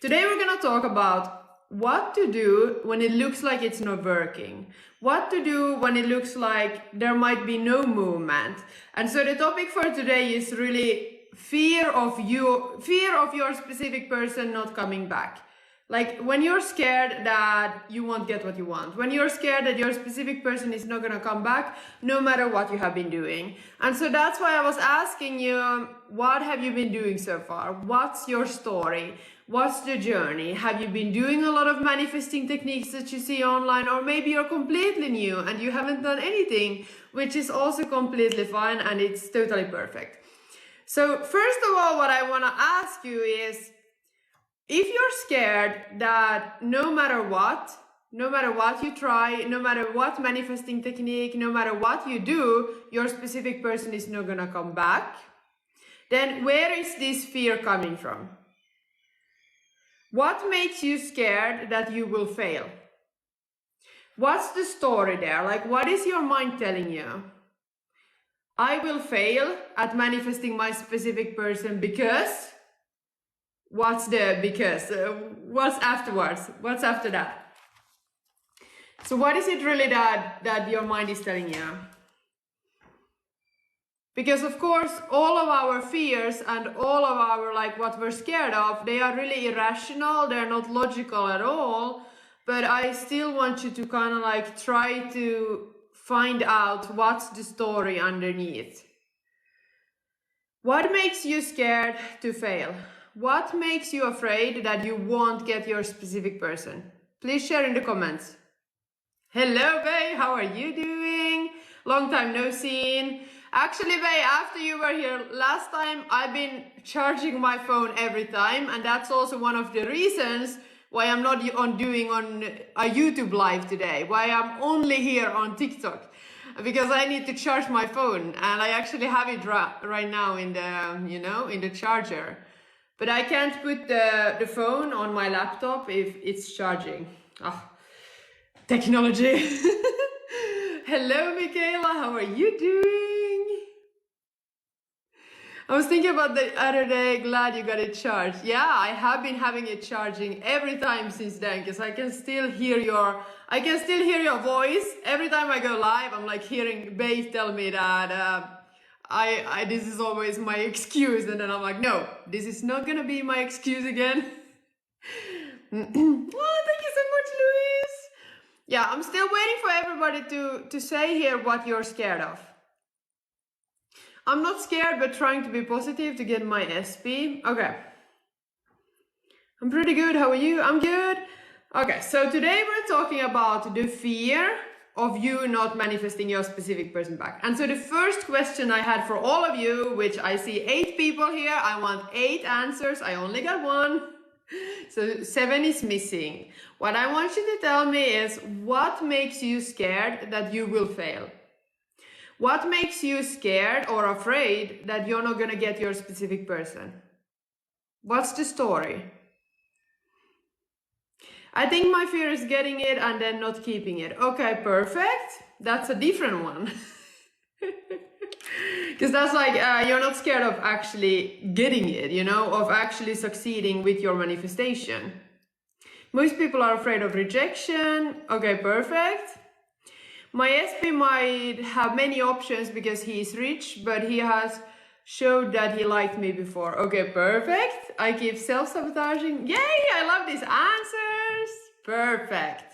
Today we're gonna talk about what to do when it looks like it's not working. What to do when it looks like there might be no movement. And so the topic for today is really fear of your specific person not coming back. Like when you're scared that you won't get what you want, when you're scared that your specific person is not gonna come back no matter what you have been doing. And so that's why I was asking you, what have you been doing so far? What's your story? What's the journey? Have you been doing a lot of manifesting techniques that you see online, or maybe you're completely new and you haven't done anything, which is also completely fine and it's totally perfect. So first of all, what I wanna ask you is, if you're scared that no matter what you try, no matter what manifesting technique, no matter what you do, your specific person is not gonna come back, then where is this fear coming from? What makes you scared that you will fail? What's the story there? Like, what is your mind telling you? I will fail at manifesting my specific person because... What's the because? What's afterwards? What's after that? So what is it really that your mind is telling you? Because of course, all of our fears and all of our, like, what we're scared of, they are really irrational. They're not logical at all. But I still want you to kind of like try to find out what's the story underneath. What makes you scared to fail? What makes you afraid that you won't get your specific person? Please share in the comments. Hello, Bay, how are you doing? Long time no seen. Actually, Bay, after you were here last time, I've been charging my phone every time, and that's also one of the reasons why I'm not doing a YouTube live today, why I'm only here on TikTok, because I need to charge my phone, and I actually have it right now in the, in the charger. But I can't put the phone on my laptop if it's charging. Oh, technology. Hello, Michaela, how are you doing? I was thinking about the other day, glad you got it charged. Yeah, I have been having it charging every time since then, because I can still hear your voice. Every time I go live, I'm like hearing Babe tell me that this is always my excuse, and then I'm like, no, this is not gonna be my excuse again. Oh, thank you so much, Luis. Yeah, I'm still waiting for everybody to say here what you're scared of. I'm not scared, but trying to be positive to get my SP. Okay. I'm pretty good. How are you? I'm good. Okay, so today we're talking about the fear of you not manifesting your specific person back. And so the first question I had for all of you, which I see 8 people here, I want 8 answers. I only got 1. So 7 is missing. What I want you to tell me is, what makes you scared that you will fail? What makes you scared or afraid that you're not gonna get your specific person? What's the story? I think my fear is getting it and then not keeping it. Okay, perfect. That's a different one. Because that's like, you're not scared of actually getting it, of actually succeeding with your manifestation. Most people are afraid of rejection. Okay, perfect. My SP might have many options because he's rich, but he has showed that he liked me before. Okay, perfect. I keep self-sabotaging. Yay, I love these answers. Perfect.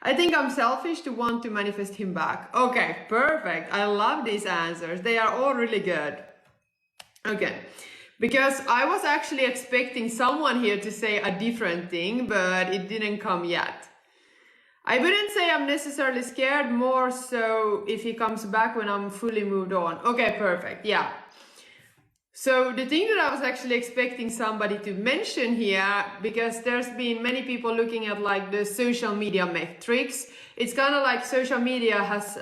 I think I'm selfish to want to manifest him back. Okay, perfect. I love these answers. They are all really good. Okay, because I was actually expecting someone here to say a different thing, but it didn't come yet. I wouldn't say I'm necessarily scared, more so if he comes back when I'm fully moved on. Okay, perfect. Yeah. So the thing that I was actually expecting somebody to mention here, because there's been many people looking at like the social media metrics. It's kind of like social media has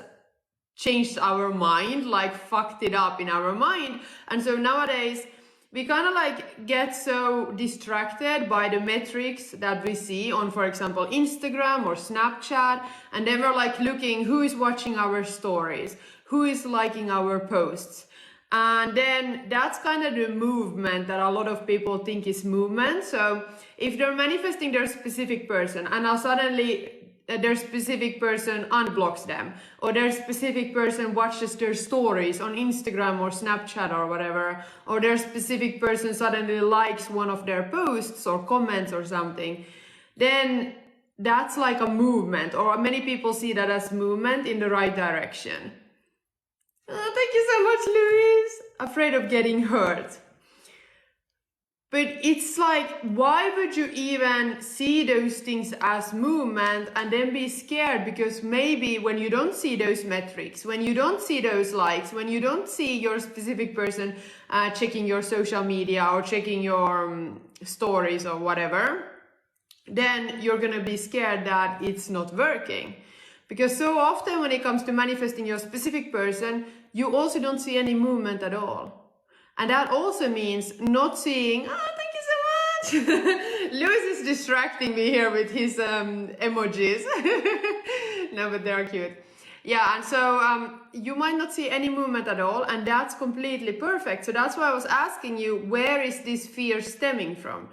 changed our mind, like fucked it up in our mind. And so nowadays we kind of like get so distracted by the metrics that we see on, for example, Instagram or Snapchat. And then we're like looking who is watching our stories, who is liking our posts. And then that's kind of the movement that a lot of people think is movement. So if they're manifesting their specific person and now suddenly their specific person unblocks them, or their specific person watches their stories on Instagram or Snapchat or whatever, or their specific person suddenly likes one of their posts or comments or something, then that's like a movement, or many people see that as movement in the right direction. Oh, thank you so much, Louise. Afraid of getting hurt. But it's like, why would you even see those things as movement and then be scared? Because maybe when you don't see those metrics, when you don't see those likes, when you don't see your specific person checking your social media or checking your stories or whatever, then you're gonna be scared that it's not working. Because so often when it comes to manifesting your specific person, you also don't see any movement at all. And that also means not seeing, thank you so much. Louis is distracting me here with his emojis. No, but they're cute. Yeah, and so you might not see any movement at all, and that's completely perfect. So that's why I was asking you, where is this fear stemming from?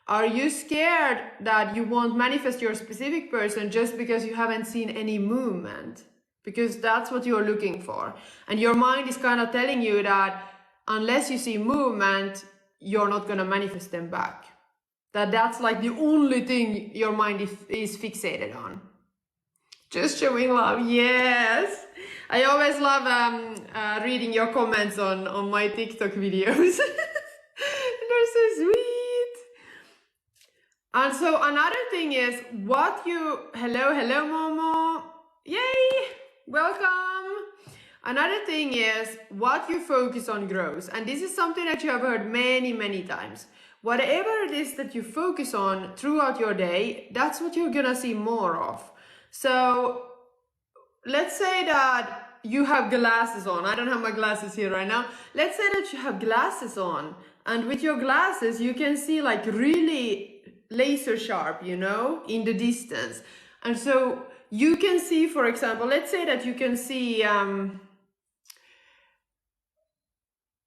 Are you scared that you won't manifest your specific person just because you haven't seen any movement? Because that's what you're looking for. And your mind is kind of telling you that unless you see movement, you're not going to manifest them back. That's like the only thing your mind is fixated on. Just showing love, yes. I always love reading your comments on my TikTok videos. They're so sweet. And so another thing is hello Momo, yay, welcome. Another thing is what you focus on grows. And this is something that you have heard many times. Whatever it is that you focus on throughout your day, that's what you're gonna see more of. So let's say that you have glasses on. I don't have my glasses here right now. Let's say that you have glasses on, and with your glasses you can see like really laser sharp, you know, in the distance. And so you can see, for example, let's say that you can see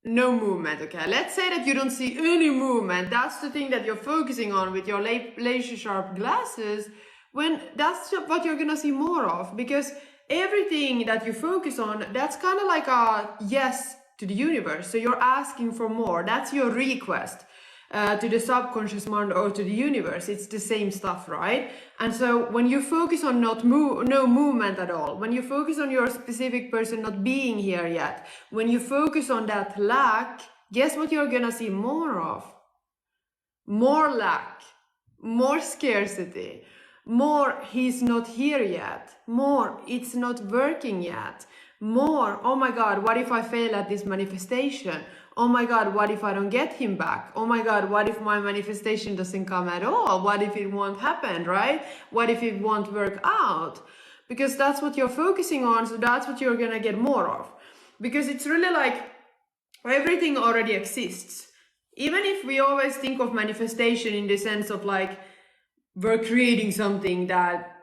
no movement, okay? Let's say that you don't see any movement. That's the thing that you're focusing on with your laser sharp glasses. When that's what you're gonna see more of, because everything that you focus on, that's kind of like a yes to the universe. So you're asking for more. That's your request to the subconscious mind or to the universe. It's the same stuff, right? And so when you focus on no movement at all, when you focus on your specific person not being here yet, when you focus on that lack, guess what you're gonna see more of? More lack, more scarcity, more he's not here yet, more it's not working yet, more oh my god, what if I fail at this manifestation? Oh my god, what if I don't get him back? Oh my god, what if my manifestation doesn't come at all? What if it won't happen, right? What if it won't work out? Because that's what you're focusing on, so that's what you're gonna get more of. Because it's really like everything already exists. Even if we always think of manifestation in the sense of like we're creating something that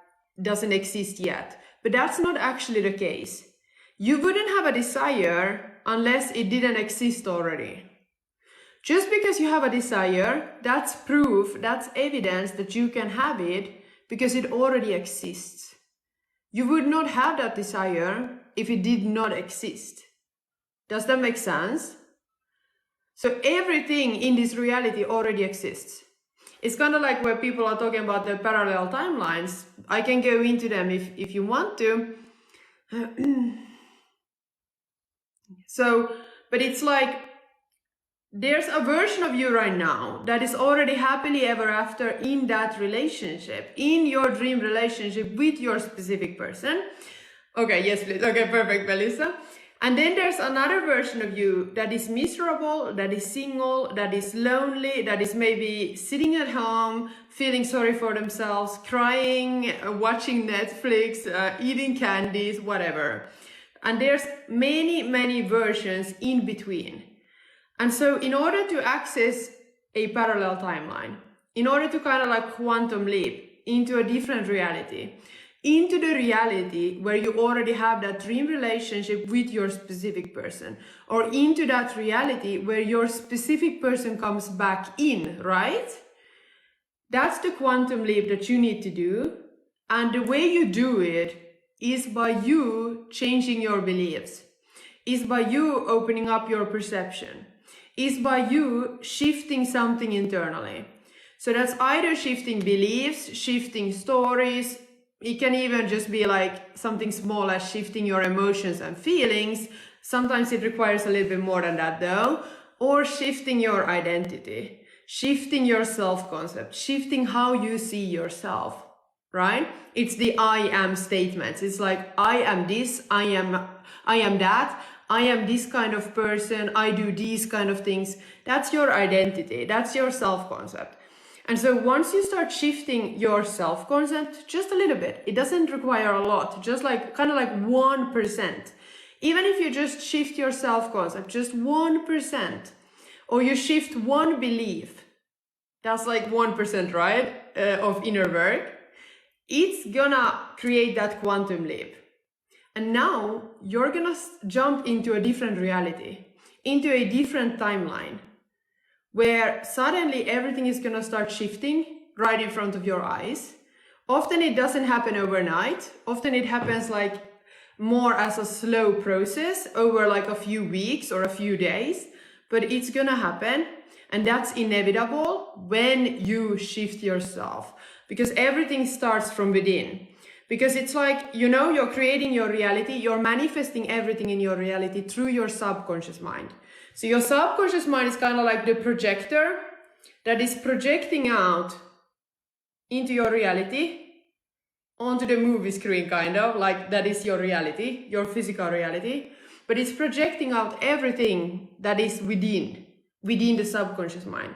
doesn't exist yet, but that's not actually the case. You wouldn't have a desire unless it didn't exist already. Just because you have a desire, that's proof, that's evidence that you can have it because it already exists. You would not have that desire if it did not exist. Does that make sense? So everything in this reality already exists. It's kind of like where people are talking about the parallel timelines. I can go into them if you want to. So, but it's like there's a version of you right now that is already happily ever after in that relationship, in your dream relationship with your specific person. Okay, yes, please. Okay, perfect, Melissa. And then there's another version of you that is miserable, that is single, that is lonely, that is maybe sitting at home, feeling sorry for themselves, crying, watching Netflix, eating candies, whatever. And there's many versions in between. And so in order to access a parallel timeline, in order to kind of like quantum leap into a different reality, into the reality where you already have that dream relationship with your specific person, or into that reality where your specific person comes back in, right? That's the quantum leap that you need to do. And the way you do it is by you changing your beliefs, is by you opening up your perception, is by you shifting something internally. So that's either shifting beliefs, shifting stories. It can even just be like something small as shifting your emotions and feelings. Sometimes it requires a little bit more than that though. Or shifting your identity, shifting your self-concept, shifting how you see yourself, right? It's the I am statements. It's like, I am this, I am that, I am this kind of person, I do these kind of things. That's your identity, that's your self-concept. And so once you start shifting your self-concept just a little bit, it doesn't require a lot, just like kind of like 1%. Even if you just shift your self-concept, just 1%, or you shift one belief, that's like 1%, right, of inner work, it's gonna create that quantum leap. And now you're gonna jump into a different reality, into a different timeline, where suddenly everything is gonna start shifting right in front of your eyes. Often it doesn't happen overnight. Often it happens like more as a slow process over like a few weeks or a few days, but it's gonna happen. And that's inevitable when you shift yourself, because everything starts from within. Because it's like, you know, you're creating your reality, you're manifesting everything in your reality through your subconscious mind. So your subconscious mind is kind of like the projector that is projecting out into your reality, onto the movie screen, kind of like that is your reality, your physical reality, but it's projecting out everything that is within the subconscious mind.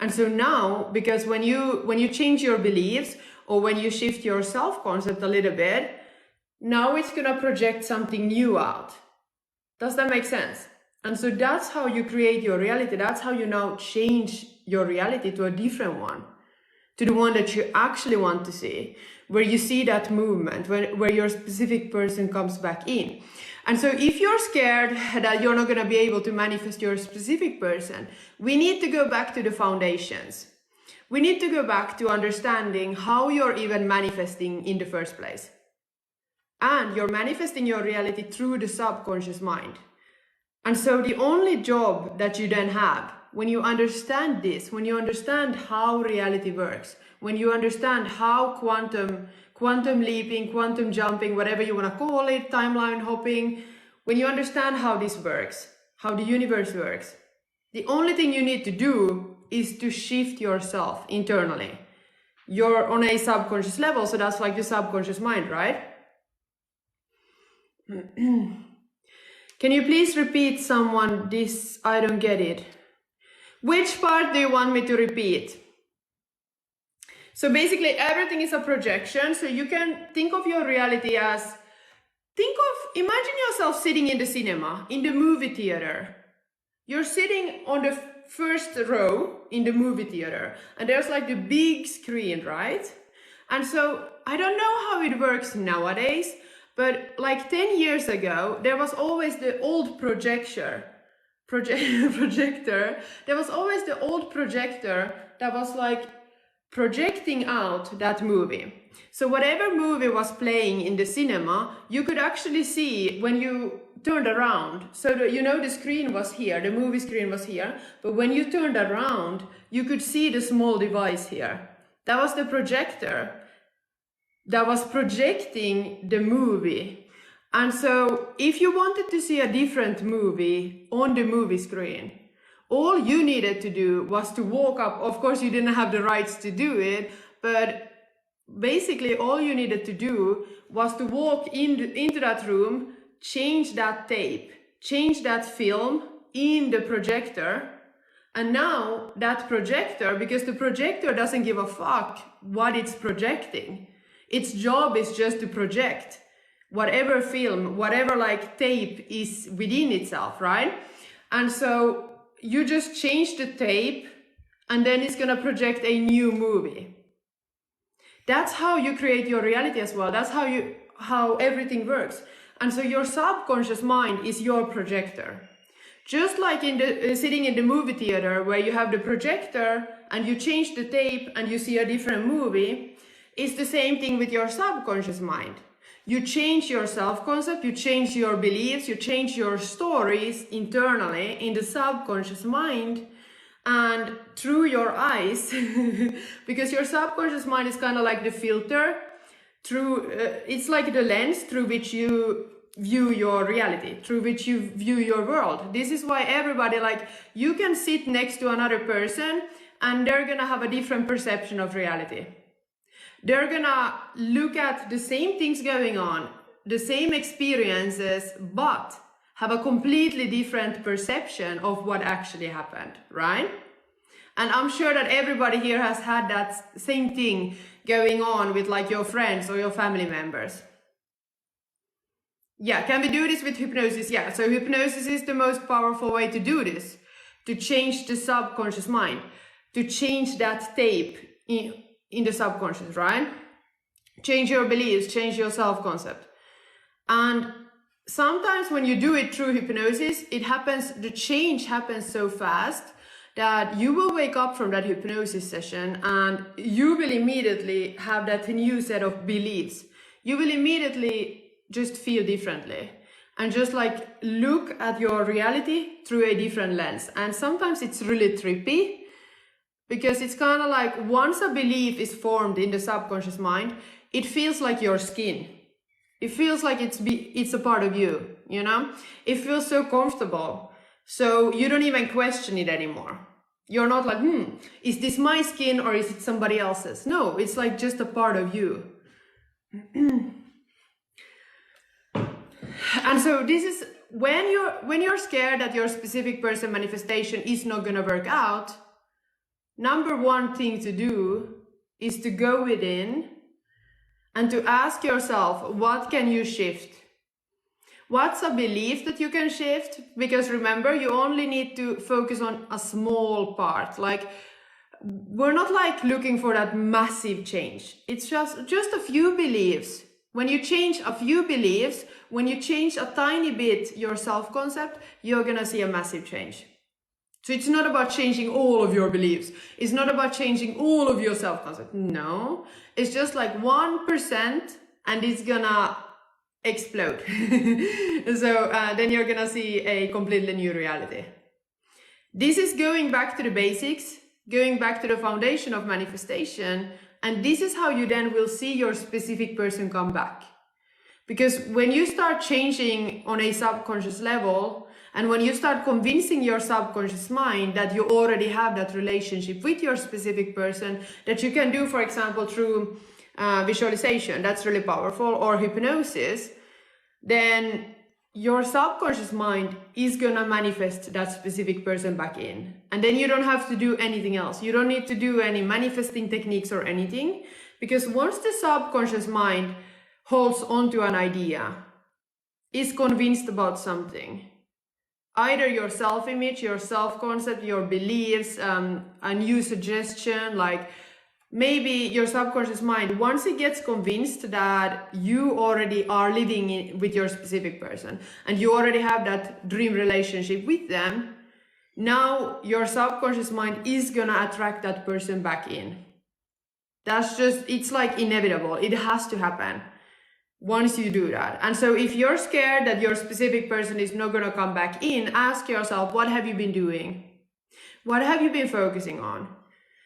And so now, because when you change your beliefs, or when you shift your self-concept a little bit, now it's gonna project something new out. Does that make sense? And so that's how you create your reality. That's how you now change your reality to a different one, to the one that you actually want to see, where you see that movement, where your specific person comes back in. And so if you're scared that you're not going to be able to manifest your specific person, we need to go back to the foundations. We need to go back to understanding how you're even manifesting in the first place. And you're manifesting your reality through the subconscious mind. And so the only job that you then have, when you understand this, when you understand how reality works, when you understand how quantum leaping, quantum jumping, whatever you want to call it, timeline hopping, when you understand how this works, how the universe works, the only thing you need to do is to shift yourself internally. You're on a subconscious level, so that's like the subconscious mind, right? Can you please repeat someone this? I don't get it. Which part do you want me to repeat? So basically everything is a projection. So you can think of your reality as, imagine yourself sitting in the cinema, in the movie theater. You're sitting on the first row in the movie theater, and there's like the big screen, right? And so I don't know how it works nowadays, but like 10 years ago, there was always the old projector. There was always the old projector that was like projecting out that movie. So whatever movie was playing in the cinema, you could actually see when you turned around. So the screen was here, the movie screen was here, but when you turned around, you could see the small device here. That was the projector that was projecting the movie. And so if you wanted to see a different movie on the movie screen, all you needed to do was to walk up. Of course, you didn't have the rights to do it, but basically all you needed to do was to walk into that room, change that tape, change that film in the projector. And now that projector, because the projector doesn't give a fuck what it's projecting, its job is just to project whatever film, whatever like tape is within itself, right? And so you just change the tape and then it's gonna project a new movie. That's how you create your reality as well. That's how everything works. And so your subconscious mind is your projector. Just like sitting in the movie theater where you have the projector and you change the tape and you see a different movie, it's the same thing with your subconscious mind. You change your self-concept, you change your beliefs, you change your stories internally in the subconscious mind and through your eyes, because your subconscious mind is kind of like the filter, it's like the lens through which you view your reality, through which you view your world. This is why everybody, like, you can sit next to another person and they're gonna have a different perception of reality. They're gonna look at the same things going on, the same experiences, but have a completely different perception of what actually happened, right? And I'm sure that everybody here has had that same thing going on with like your friends or your family members. Yeah, can we do this with hypnosis? Yeah, so hypnosis is the most powerful way to do this, to change the subconscious mind, to change that tape in the subconscious, right? Change your beliefs, change your self-concept. And sometimes when you do it through hypnosis, the change happens so fast that you will wake up from that hypnosis session and you will immediately have that new set of beliefs. You will immediately just feel differently and just like look at your reality through a different lens. And sometimes it's really trippy because it's kind of like once a belief is formed in the subconscious mind, it feels like your skin. It feels like it's a part of you, you know? It feels so comfortable. So you don't even question it anymore. You're not like, is this my skin or is it somebody else's? No, it's like just a part of you. And so this is when you're scared that your specific person manifestation is not going to work out, number one thing to do is to go within and to ask yourself, what can you shift? What's a belief that you can shift? Because remember, you only need to focus on a small part. Like, we're not like looking for that massive change. It's just a few beliefs. When you change a few beliefs, when you change a tiny bit your self-concept, you're gonna see a massive change. So it's not about changing all of your beliefs. It's not about changing all of your self-concept. No, it's just like 1% and it's gonna explode. So then you're gonna see a completely new reality. This is going back to the basics, going back to the foundation of manifestation, and this is how you then will see your specific person come back. Because when you start changing on a subconscious level, and when you start convincing your subconscious mind that you already have that relationship with your specific person, that you can do, for example, through visualization, that's really powerful, or hypnosis, then your subconscious mind is gonna manifest that specific person back in. And then you don't have to do anything else. You don't need to do any manifesting techniques or anything, because once the subconscious mind holds on to an idea, is convinced about something, either your self-image, your self-concept, your beliefs, a new suggestion, like maybe your subconscious mind, once it gets convinced that you already are living with your specific person and you already have that dream relationship with them, now your subconscious mind is gonna attract that person back in. It's like inevitable. It has to happen once you do that. And so if you're scared that your specific person is not gonna come back in, ask yourself, what have you been doing? What have you been focusing on?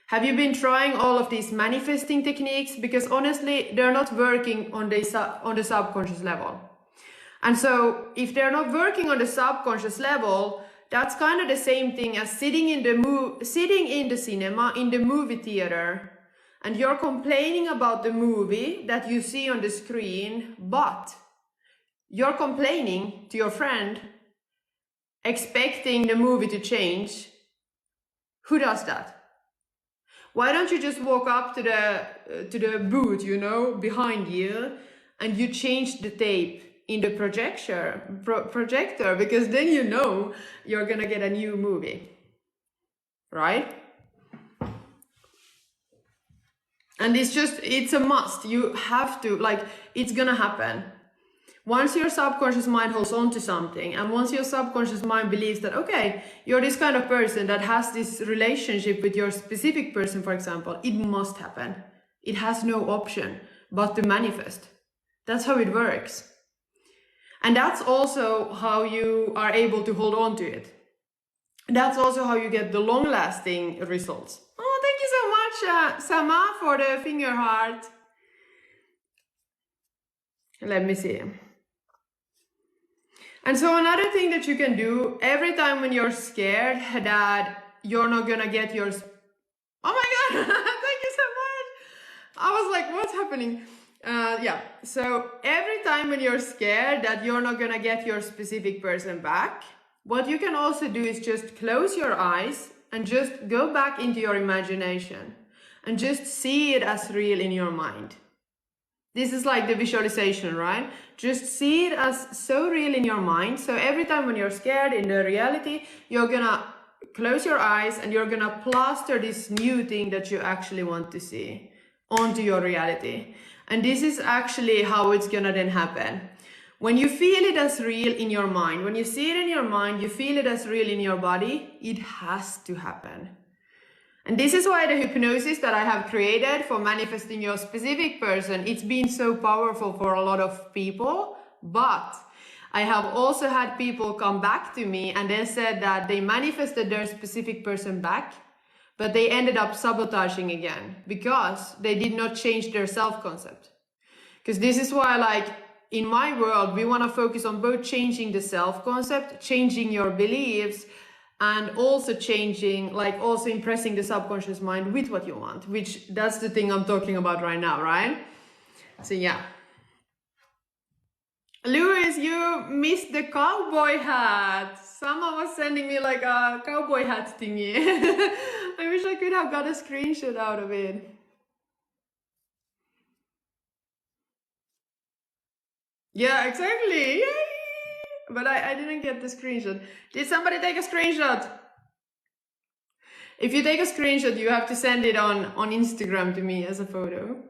Have you been trying all of these manifesting techniques? Because honestly, they're not working on the subconscious level. And so if they're not working on the subconscious level, that's kind of the same thing as sitting in the cinema, in the movie theater, and you're complaining about the movie that you see on the screen, but you're complaining to your friend, expecting the movie to change. Who does that? Why don't you just walk up to the booth, you know, behind you, and you change the tape in the projector, because then you know you're gonna get a new movie, right? And it's a must. You have to, like, it's gonna happen. Once your subconscious mind holds on to something, and once your subconscious mind believes that, okay, you're this kind of person that has this relationship with your specific person, for example, it must happen. It has no option but to manifest. That's how it works. And that's also how you are able to hold on to it. That's also how you get the long-lasting results. Oh, thank you so much, Sama, for the finger heart. Let me see. And so another thing that you can do every time when you're scared that you're not gonna get yours. Oh my God, thank you so much. I was like, what's happening? Yeah, so every time when you're scared that you're not gonna get your specific person back, what you can also do is just close your eyes and just go back into your imagination and just see it as real in your mind. This is like the visualization, right? Just see it as so real in your mind. So every time when you're scared in the reality, you're gonna close your eyes and you're gonna plaster this new thing that you actually want to see onto your reality. And this is actually how it's gonna then happen. When you feel it as real in your mind, when you see it in your mind, you feel it as real in your body, it has to happen. And this is why the hypnosis that I have created for manifesting your specific person, it's been so powerful for a lot of people. But I have also had people come back to me and they said that they manifested their specific person back, but they ended up sabotaging again because they did not change their self-concept. Because this is why, like, in my world, we want to focus on both changing the self-concept, changing your beliefs, and also changing, like, also impressing the subconscious mind with what you want, which that's the thing I'm talking about right now, right? So yeah. Louis, you missed the cowboy hat. Someone was sending me like a cowboy hat thingy. I wish I could have got a screenshot out of it. Yeah, exactly. Yay! But I didn't get the screenshot. Did somebody take a screenshot? If you take a screenshot, you have to send it on Instagram to me as a photo.